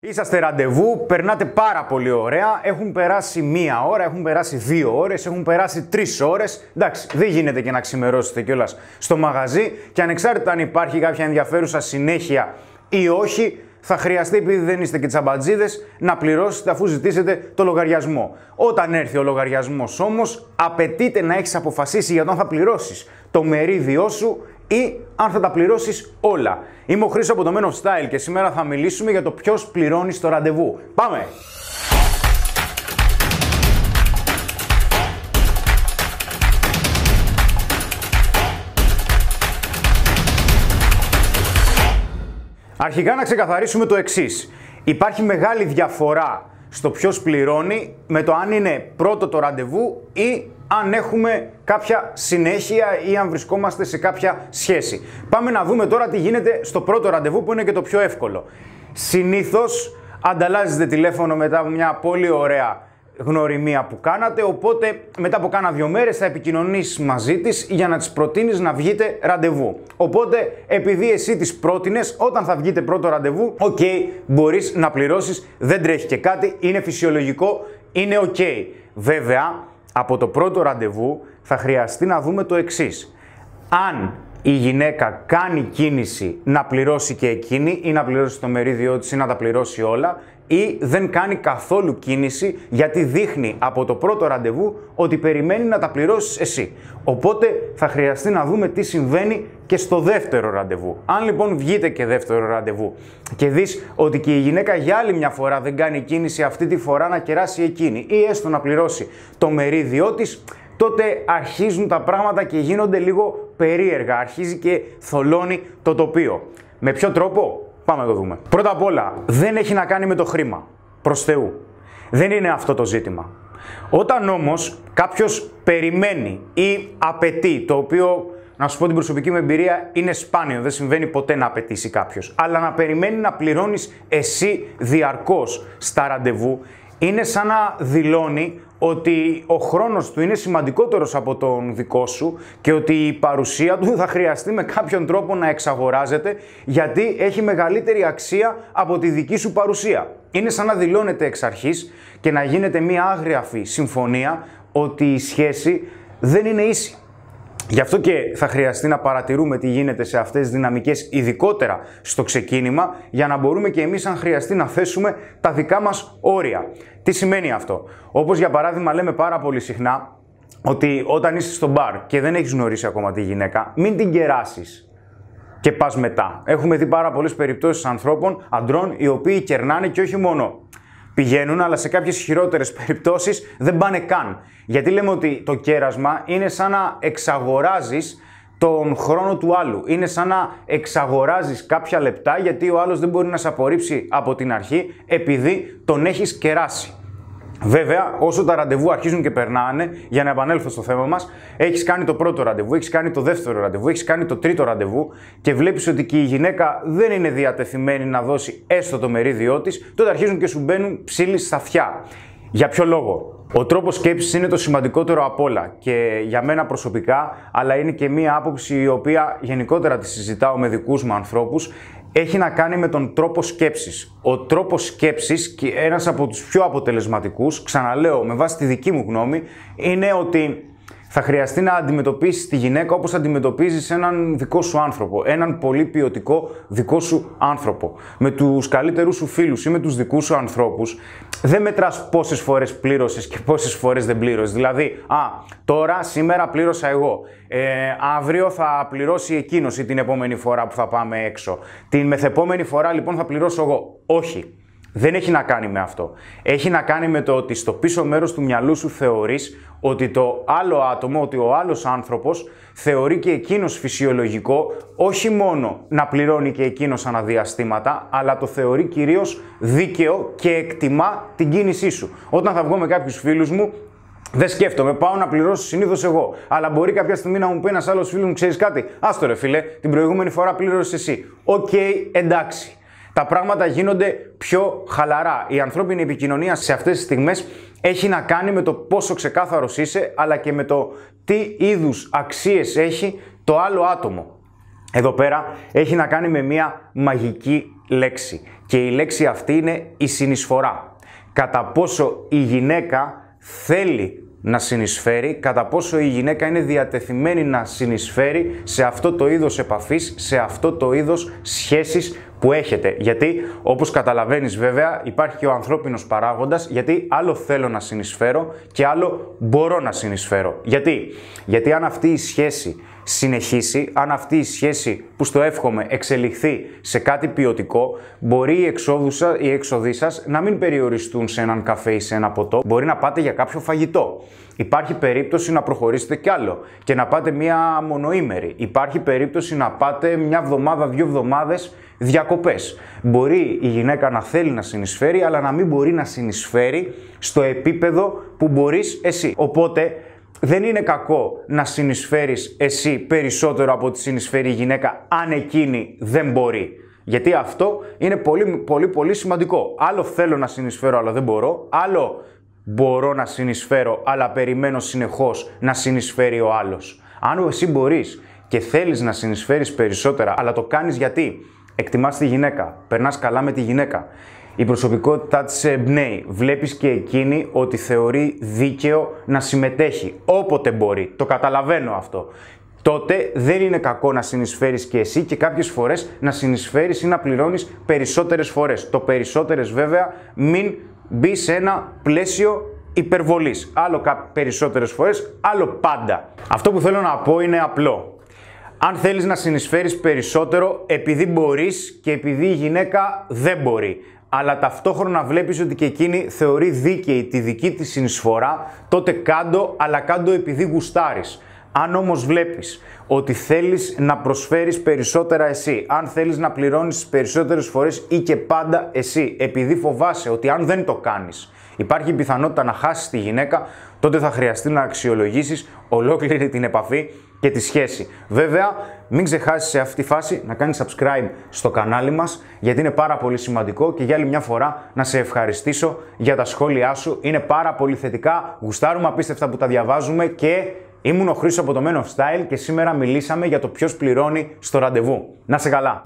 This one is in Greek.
Είσαστε ραντεβού, περνάτε πάρα πολύ ωραία, έχουν περάσει 1 ώρα, έχουν περάσει 2 ώρες, έχουν περάσει 3 ώρες. Εντάξει, δεν γίνεται και να ξημερώσετε κιόλας στο μαγαζί και ανεξάρτητα αν υπάρχει κάποια ενδιαφέρουσα συνέχεια ή όχι, θα χρειαστεί, επειδή δεν είστε και τσαμπατζίδες, να πληρώσετε αφού ζητήσετε το λογαριασμό. Όταν έρθει ο λογαριασμός όμως, απαιτείται να έχεις αποφασίσει για το αν θα πληρώσεις το μερίδιό σου ή αν θα τα πληρώσεις όλα. Είμαι ο Χρήστος από το Men of Style και σήμερα θα μιλήσουμε για το ποιος πληρώνει στο ραντεβού. Πάμε! Αρχικά να ξεκαθαρίσουμε το εξής. Υπάρχει μεγάλη διαφορά στο ποιος πληρώνει με το αν είναι πρώτο το ραντεβού ή αν έχουμε κάποια συνέχεια ή αν βρισκόμαστε σε κάποια σχέση. Πάμε να δούμε τώρα τι γίνεται στο πρώτο ραντεβού που είναι και το πιο εύκολο. Συνήθως ανταλλάζετε τηλέφωνο μετά από μια πολύ ωραία γνωριμία που κάνατε, οπότε μετά από κάνα 2 μέρες θα επικοινωνήσεις μαζί της για να της προτείνεις να βγείτε ραντεβού. Οπότε επειδή εσύ της πρότεινες, όταν θα βγείτε πρώτο ραντεβού, ok, μπορείς να πληρώσεις, δεν τρέχει και κάτι, είναι φυσιολογικό, είναι ok. Βέβαια, από το πρώτο ραντεβού θα χρειαστεί να δούμε το εξής. Αν η γυναίκα κάνει κίνηση να πληρώσει και εκείνη ή να πληρώσει το μερίδιό της ή να τα πληρώσει όλα, ή δεν κάνει καθόλου κίνηση γιατί δείχνει από το πρώτο ραντεβού ότι περιμένει να τα πληρώσεις εσύ. Οπότε θα χρειαστεί να δούμε τι συμβαίνει και στο δεύτερο ραντεβού. Αν λοιπόν βγείτε και δεύτερο ραντεβού και δεις ότι και η γυναίκα για άλλη μια φορά δεν κάνει κίνηση, αυτή τη φορά να κεράσει εκείνη ή έστω να πληρώσει το μερίδιό της, τότε αρχίζουν τα πράγματα και γίνονται λίγο περίεργα. Αρχίζει και θολώνει το τοπίο. Με ποιο τρόπο? Πάμε να το δούμε. Πρώτα απ' όλα, δεν έχει να κάνει με το χρήμα. Προς Θεού. Δεν είναι αυτό το ζήτημα. Όταν όμως κάποιος περιμένει ή απαιτεί, το οποίο, να σου πω την προσωπική μου εμπειρία, είναι σπάνιο, δεν συμβαίνει ποτέ να απαιτήσει κάποιος, αλλά να περιμένει να πληρώνεις εσύ διαρκώς στα ραντεβού, είναι σαν να δηλώνει ότι ο χρόνος του είναι σημαντικότερος από τον δικό σου και ότι η παρουσία του θα χρειαστεί με κάποιον τρόπο να εξαγοράζεται γιατί έχει μεγαλύτερη αξία από τη δική σου παρουσία. Είναι σαν να δηλώνεται εξ αρχής και να γίνεται μια άγραφη συμφωνία ότι η σχέση δεν είναι ίση. Γι' αυτό και θα χρειαστεί να παρατηρούμε τι γίνεται σε αυτές τις δυναμικές, ειδικότερα στο ξεκίνημα, για να μπορούμε και εμείς, αν χρειαστεί, να θέσουμε τα δικά μας όρια. Τι σημαίνει αυτό? Όπως για παράδειγμα λέμε πάρα πολύ συχνά ότι όταν είσαι στο μπαρ και δεν έχεις γνωρίσει ακόμα τη γυναίκα, μην την κεράσεις και πας μετά. Έχουμε δει πάρα πολλές περιπτώσεις ανθρώπων, αντρών, οι οποίοι κερνάνε και όχι μόνο πηγαίνουν, αλλά σε κάποιες χειρότερες περιπτώσεις δεν πάνε καν. Γιατί λέμε ότι το κέρασμα είναι σαν να εξαγοράζεις τον χρόνο του άλλου. Είναι σαν να εξαγοράζεις κάποια λεπτά γιατί ο άλλος δεν μπορεί να σε απορρίψει από την αρχή επειδή τον έχεις κεράσει. Βέβαια, όσο τα ραντεβού αρχίζουν και περνάνε, για να επανέλθω στο θέμα μας, έχεις κάνει το πρώτο ραντεβού, έχεις κάνει το δεύτερο ραντεβού, έχεις κάνει το τρίτο ραντεβού και βλέπεις ότι και η γυναίκα δεν είναι διατεθειμένη να δώσει έστω το μερίδιό της, τότε αρχίζουν και σου μπαίνουν ψήλοι στα αυτιά. Για ποιο λόγο? Ο τρόπος σκέψης είναι το σημαντικότερο απ' όλα και για μένα προσωπικά, αλλά είναι και μία άποψη η οποία γενικότερα τη συζητάω με δικούς μου ανθρώπους, έχει να κάνει με τον τρόπο σκέψης. Ο τρόπος σκέψης, και ένας από τους πιο αποτελεσματικούς, ξαναλέω με βάση τη δική μου γνώμη, είναι ότι θα χρειαστεί να αντιμετωπίσεις τη γυναίκα όπως αντιμετωπίζεις έναν δικό σου άνθρωπο, έναν πολύ ποιοτικό δικό σου άνθρωπο. Με τους καλύτερους σου φίλους ή με τους δικούς σου ανθρώπους, δεν μετράς πόσες φορές πλήρωσες και πόσες φορές δεν πλήρωσες. Δηλαδή, τώρα, σήμερα πλήρωσα εγώ. Αύριο θα πληρώσει εκείνος ή την επόμενη φορά που θα πάμε έξω. Την μεθεπόμενη φορά λοιπόν θα πληρώσω εγώ. Όχι. Δεν έχει να κάνει με αυτό. Έχει να κάνει με το ότι στο πίσω μέρος του μυαλού σου θεωρείς ότι το άλλο άτομο, ότι ο άλλος άνθρωπος θεωρεί και εκείνος φυσιολογικό όχι μόνο να πληρώνει και εκείνος αναδιαστήματα, αλλά το θεωρεί κυρίως δίκαιο και εκτιμά την κίνησή σου. Όταν θα βγω με κάποιους φίλους μου, δεν σκέφτομαι, πάω να πληρώσω συνήθως εγώ. Αλλά μπορεί κάποια στιγμή να μου πει ένας άλλος φίλος μου, ξέρεις κάτι, άστο ρε φίλε, την προηγούμενη φορά πλήρωσες εσύ. Οκ, εντάξει. Τα πράγματα γίνονται πιο χαλαρά. Η ανθρώπινη επικοινωνία σε αυτές τις στιγμές έχει να κάνει με το πόσο ξεκάθαρος είσαι, αλλά και με το τι είδους αξίες έχει το άλλο άτομο. Εδώ πέρα έχει να κάνει με μια μαγική λέξη Και η λέξη αυτή είναι η συνεισφορά. Κατά πόσο η γυναίκα θέλει να συνεισφέρει, κατά πόσο η γυναίκα είναι διατεθειμένη να συνεισφέρει σε αυτό το είδος επαφής, σε αυτό το είδος σχέσης που έχετε. Γιατί, όπως καταλαβαίνεις βέβαια, υπάρχει και ο ανθρώπινος παράγοντας, γιατί άλλο θέλω να συνεισφέρω και άλλο μπορώ να συνεισφέρω. Γιατί αν αυτή η σχέση συνεχίσει, αν αυτή η σχέση που στο εύχομαι εξελιχθεί σε κάτι ποιοτικό, μπορεί οι έξοδοι σας να μην περιοριστούν σε έναν καφέ ή σε ένα ποτό, μπορεί να πάτε για κάποιο φαγητό. Υπάρχει περίπτωση να προχωρήσετε κι άλλο και να πάτε μία μονοήμερη. Υπάρχει περίπτωση να πάτε μια εβδομάδα, 2 εβδομάδες διακοπές. Μπορεί η γυναίκα να θέλει να συνεισφέρει, αλλά να μην μπορεί να συνεισφέρει στο επίπεδο που μπορείς εσύ. Οπότε, δεν είναι κακό να συνεισφέρεις εσύ περισσότερο από ό,τι συνεισφέρει η γυναίκα, αν εκείνη δεν μπορεί. Γιατί αυτό είναι πολύ σημαντικό. Άλλο θέλω να συνεισφέρω, αλλά δεν μπορώ. Άλλο μπορώ να συνεισφέρω, αλλά περιμένω συνεχώς να συνεισφέρει ο άλλος. Αν εσύ μπορείς και θέλεις να συνεισφέρεις περισσότερα, αλλά το κάνεις γιατί εκτιμάς τη γυναίκα, περνάς καλά με τη γυναίκα, η προσωπικότητά της σε εμπνέει, βλέπεις και εκείνη ότι θεωρεί δίκαιο να συμμετέχει όποτε μπορεί, το καταλαβαίνω αυτό, τότε δεν είναι κακό να συνεισφέρεις και εσύ και κάποιες φορές να συνεισφέρεις ή να πληρώνεις περισσότερες φορές. Το περισσότερες βέβαια μην μπει σε ένα πλαίσιο υπερβολής. Άλλο περισσότερες φορές, άλλο πάντα. Αυτό που θέλω να πω είναι απλό. Αν θέλεις να συνεισφέρεις περισσότερο επειδή μπορείς και επειδή η γυναίκα δεν μπορεί, αλλά ταυτόχρονα βλέπεις ότι και εκείνη θεωρεί δίκαιη τη δική της συνεισφορά, τότε κάντο, αλλά κάντο επειδή γουστάρεις. Αν όμως βλέπεις ότι θέλεις να προσφέρεις περισσότερα εσύ, αν θέλεις να πληρώνεις περισσότερες φορές ή και πάντα εσύ, επειδή φοβάσαι ότι αν δεν το κάνεις υπάρχει η πιθανότητα να χάσεις τη γυναίκα, τότε θα χρειαστεί να αξιολογήσεις ολόκληρη την επαφή και τη σχέση. Βέβαια, μην ξεχάσεις σε αυτή τη φάση να κάνεις subscribe στο κανάλι μας, γιατί είναι πάρα πολύ σημαντικό, και για άλλη μια φορά να σε ευχαριστήσω για τα σχόλιά σου. Είναι πάρα πολύ θετικά, γουστάρουμε απίστευτα που τα διαβάζουμε και ήμουν ο Χρήστος από το Men of Style και σήμερα μιλήσαμε για το ποιος πληρώνει στο ραντεβού. Να σε καλά!